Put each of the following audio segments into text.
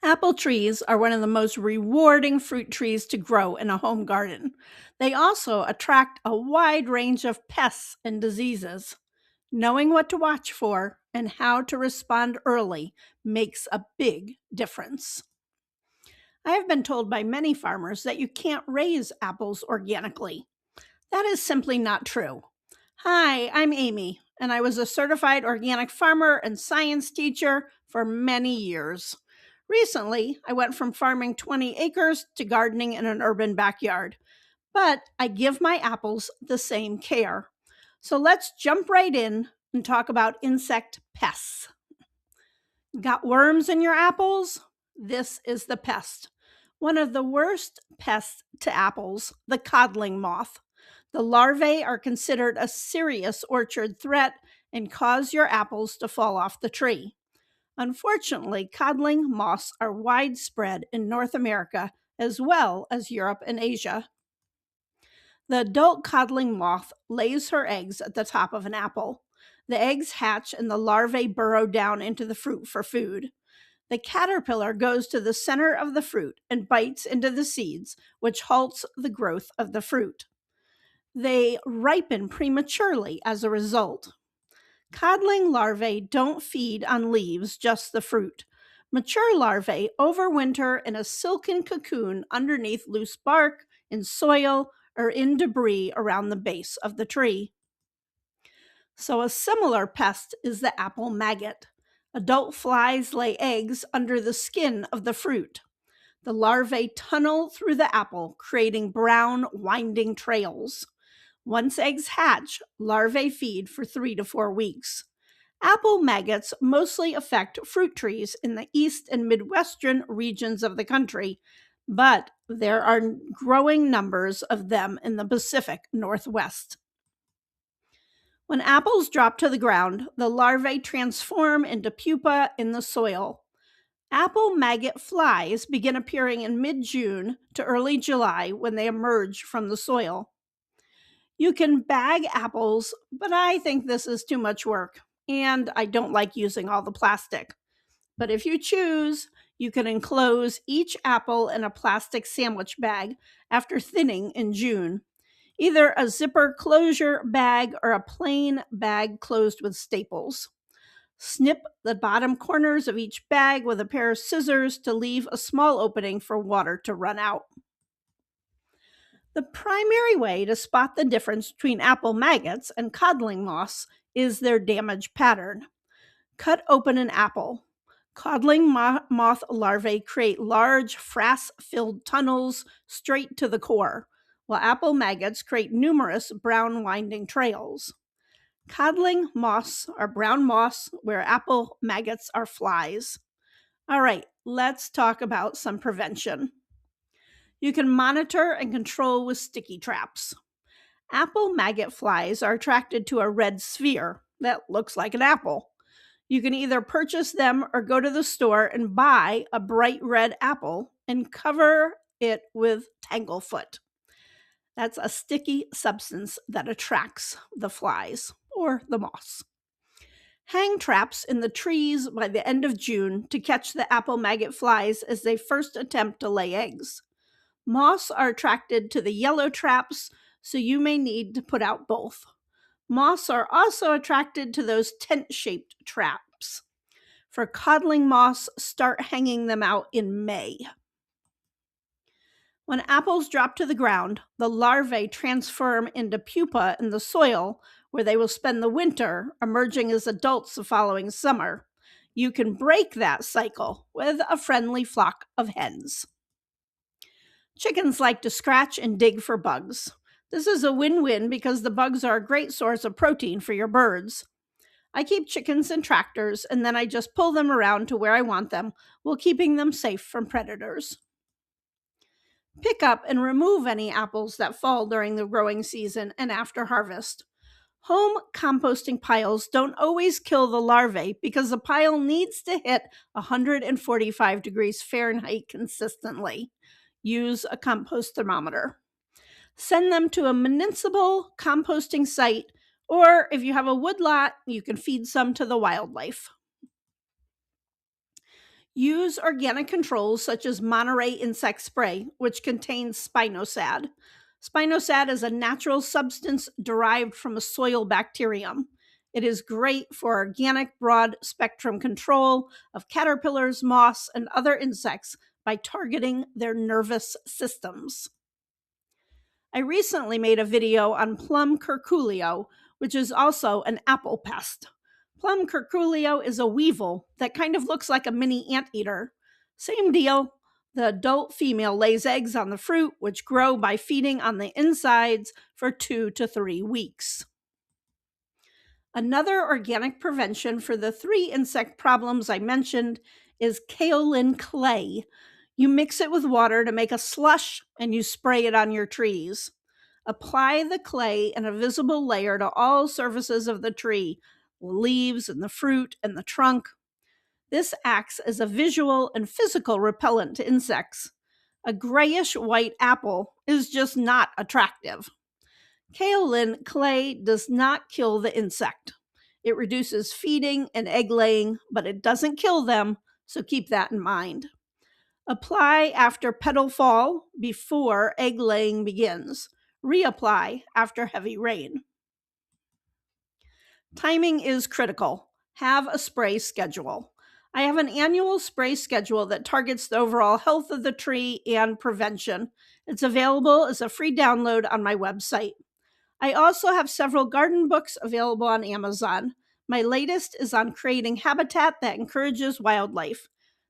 Apple trees are one of the most rewarding fruit trees to grow in a home garden. They also attract a wide range of pests and diseases. Knowing what to watch for and how to respond early makes a big difference. I have been told by many farmers that you can't raise apples organically. That is simply not true. Hi, I'm Amy, and I was a certified organic farmer and science teacher for many years. Recently, I went from farming 20 acres to gardening in an urban backyard, but I give my apples the same care. So let's jump right in and talk about insect pests. Got worms in your apples? This is the pest. One of the worst pests to apples, the codling moth. The larvae are considered a serious orchard threat and cause your apples to fall off the tree. Unfortunately, codling moths are widespread in North America as well as Europe and Asia. The adult codling moth lays her eggs at the top of an apple. The eggs hatch and the larvae burrow down into the fruit for food. The caterpillar goes to the center of the fruit and bites into the seeds, which halts the growth of the fruit. They ripen prematurely as a result. Codling larvae don't feed on leaves, just the fruit. Mature larvae overwinter in a silken cocoon underneath loose bark, in soil, or in debris around the base of the tree. So, a similar pest is the apple maggot. Adult flies lay eggs under the skin of the fruit. The larvae tunnel through the apple, creating brown, winding trails. Once eggs hatch, larvae feed for 3 to 4 weeks. Apple maggots mostly affect fruit trees in the east and midwestern regions of the country, but there are growing numbers of them in the Pacific Northwest. When apples drop to the ground, the larvae transform into pupa in the soil. Apple maggot flies begin appearing in mid-June to early July when they emerge from the soil. You can bag apples, but I think this is too much work, and I don't like using all the plastic. But if you choose, you can enclose each apple in a plastic sandwich bag after thinning in June. Either a zipper closure bag or a plain bag closed with staples. Snip the bottom corners of each bag with a pair of scissors to leave a small opening for water to run out. The primary way to spot the difference between apple maggots and codling moths is their damage pattern. Cut open an apple. Codling moth larvae create large, frass-filled tunnels straight to the core, while apple maggots create numerous brown winding trails. Codling moths are brown moths, where apple maggots are flies. All right, let's talk about some prevention. You can monitor and control with sticky traps. Apple maggot flies are attracted to a red sphere that looks like an apple. You can either purchase them or go to the store and buy a bright red apple and cover it with tanglefoot. That's a sticky substance that attracts the flies or the moths. Hang traps in the trees by the end of June to catch the apple maggot flies as they first attempt to lay eggs. Moths are attracted to the yellow traps, so you may need to put out both. Moths are also attracted to those tent-shaped traps. For codling moths, start hanging them out in May. When apples drop to the ground, the larvae transform into pupa in the soil, where they will spend the winter, emerging as adults the following summer. You can break that cycle with a friendly flock of hens. Chickens like to scratch and dig for bugs. This is a win-win because the bugs are a great source of protein for your birds. I keep chickens in tractors and then I just pull them around to where I want them while keeping them safe from predators. Pick up and remove any apples that fall during the growing season and after harvest. Home composting piles don't always kill the larvae because the pile needs to hit 145 degrees Fahrenheit consistently. Use a compost thermometer. Send them to a municipal composting site, or if you have a woodlot, you can feed some to the wildlife. Use organic controls such as Monterey insect spray, which contains spinosad. Spinosad is a natural substance derived from a soil bacterium. It is great for organic broad spectrum control of caterpillars, moths, and other insects by targeting their nervous systems. I recently made a video on plum curculio, which is also an apple pest. Plum curculio is a weevil that kind of looks like a mini anteater. Same deal. The adult female lays eggs on the fruit, which grow by feeding on the insides for 2 to 3 weeks. Another organic prevention for the 3 insect problems I mentioned is kaolin clay. You mix it with water to make a slush and you spray it on your trees. Apply the clay in a visible layer to all surfaces of the tree, the leaves and the fruit and the trunk. This acts as a visual and physical repellent to insects. A grayish-white apple is just not attractive. Kaolin clay does not kill the insect. It reduces feeding and egg laying, but it doesn't kill them, so keep that in mind. Apply after petal fall before egg laying begins. Reapply after heavy rain. Timing is critical. Have a spray schedule. I have an annual spray schedule that targets the overall health of the tree and prevention. It's available as a free download on my website. I also have several garden books available on Amazon. My latest is on creating habitat that encourages wildlife.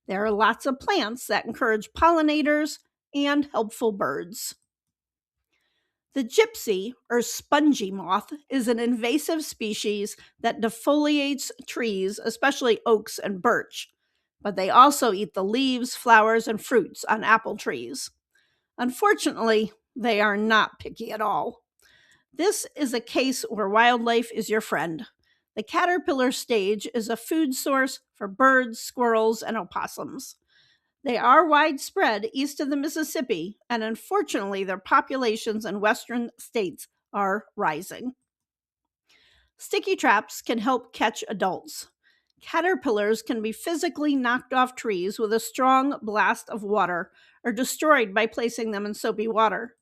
There are lots of plants that encourage pollinators and helpful birds. The gypsy, or spongy moth, is an invasive species that defoliates trees, especially oaks and birch, but they also eat the leaves, flowers, and fruits on apple trees. Unfortunately, they are not picky at all. This is a case where wildlife is your friend. The caterpillar stage is a food source for birds, squirrels, and opossums. They are widespread east of the Mississippi, and unfortunately, their populations in western states are rising. Sticky traps can help catch adults. Caterpillars can be physically knocked off trees with a strong blast of water or destroyed by placing them in soapy water.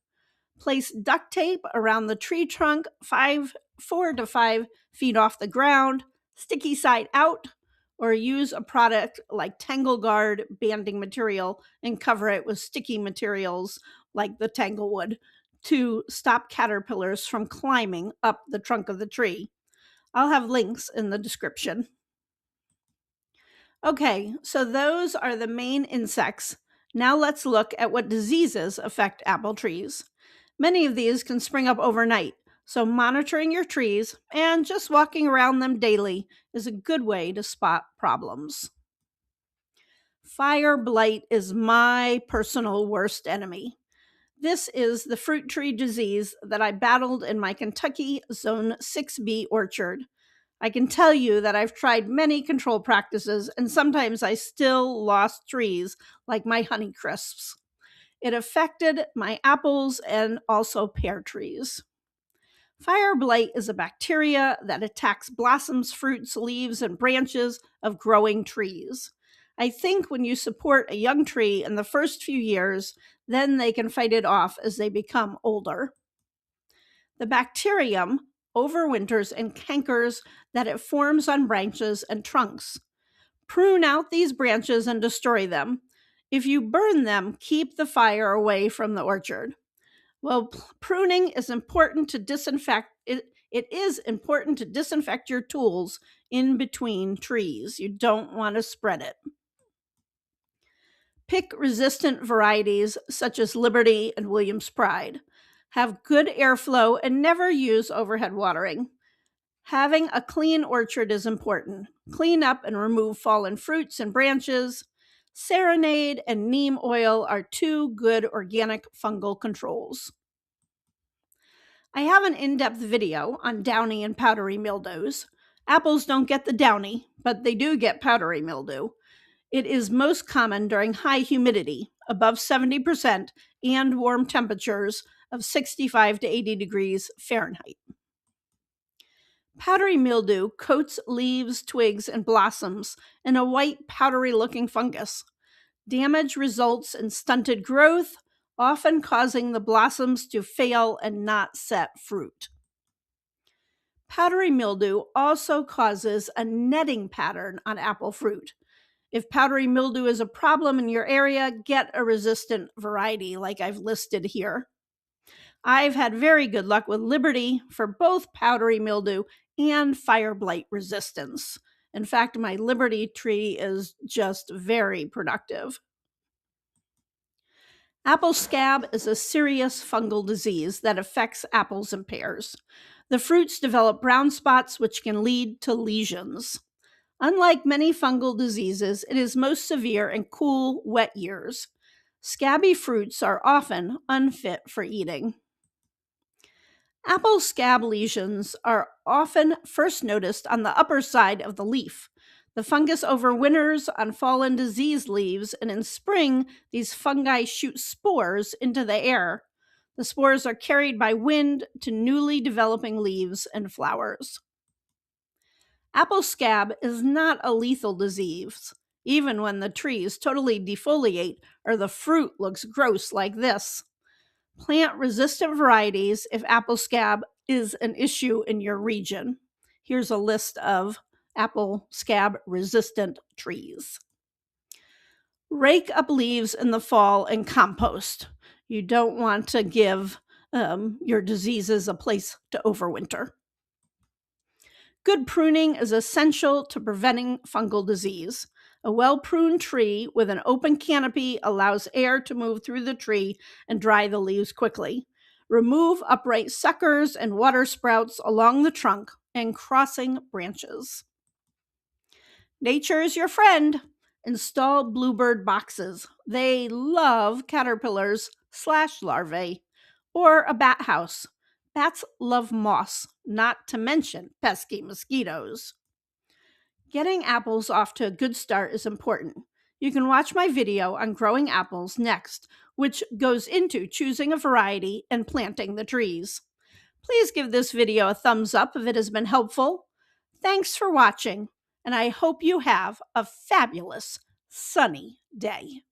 Place duct tape around the tree trunk 4 to 5 feet off the ground, sticky side out, or use a product like Tangle Guard banding material and cover it with sticky materials like the Tanglewood to stop caterpillars from climbing up the trunk of the tree. I'll have links in the description. Okay, so those are the main insects. Now let's look at what diseases affect apple trees. Many of these can spring up overnight, so monitoring your trees and just walking around them daily is a good way to spot problems. Fire blight is my personal worst enemy. This is the fruit tree disease that I battled in my Kentucky Zone 6B orchard. I can tell you that I've tried many control practices, and sometimes I still lost trees like my Honeycrisps. It affected my apples and also pear trees. Fire blight is a bacteria that attacks blossoms, fruits, leaves, and branches of growing trees. I think when you support a young tree in the first few years, then they can fight it off as they become older. The bacterium overwinters and cankers that it forms on branches and trunks. Prune out these branches and destroy them. If you burn them, keep the fire away from the orchard. Well, pruning is important to disinfect. It is important to disinfect your tools in between trees. You don't want to spread it. Pick resistant varieties such as Liberty and Williams Pride. Have good airflow and never use overhead watering. Having a clean orchard is important. Clean up and remove fallen fruits and branches. Serenade and neem oil are 2 good organic fungal controls. I have an in-depth video on downy and powdery mildews. Apples don't get the downy, but they do get powdery mildew. It is most common during high humidity, above 70%, and warm temperatures of 65 to 80 degrees Fahrenheit. Powdery mildew coats leaves, twigs, and blossoms in a white, powdery looking fungus. Damage results in stunted growth, often causing the blossoms to fail and not set fruit. Powdery mildew also causes a netting pattern on apple fruit. If powdery mildew is a problem in your area, get a resistant variety like I've listed here. I've had very good luck with Liberty for both powdery mildew and fire blight resistance. In fact, my Liberty tree is just very productive. Apple scab is a serious fungal disease that affects apples and pears. The fruits develop brown spots, which can lead to lesions. Unlike many fungal diseases, it is most severe in cool, wet years. Scabby fruits are often unfit for eating. Apple scab lesions are often first noticed on the upper side of the leaf. The fungus overwinters on fallen diseased leaves, and in spring, these fungi shoot spores into the air. The spores are carried by wind to newly developing leaves and flowers. Apple scab is not a lethal disease, even when the trees totally defoliate or the fruit looks gross like this. Plant resistant varieties if apple scab is an issue in your region. Here's a list of apple scab resistant trees. Rake up leaves in the fall and compost. You don't want to give your diseases a place to overwinter. Good pruning is essential to preventing fungal disease. A well-pruned tree with an open canopy allows air to move through the tree and dry the leaves quickly. Remove upright suckers and water sprouts along the trunk and crossing branches. Nature is your friend. Install bluebird boxes. They love caterpillars/larvae. Or a bat house. Bats love moss, not to mention pesky mosquitoes. Getting apples off to a good start is important. You can watch my video on growing apples next, which goes into choosing a variety and planting the trees. Please give this video a thumbs up if it has been helpful. Thanks for watching, and I hope you have a fabulous sunny day.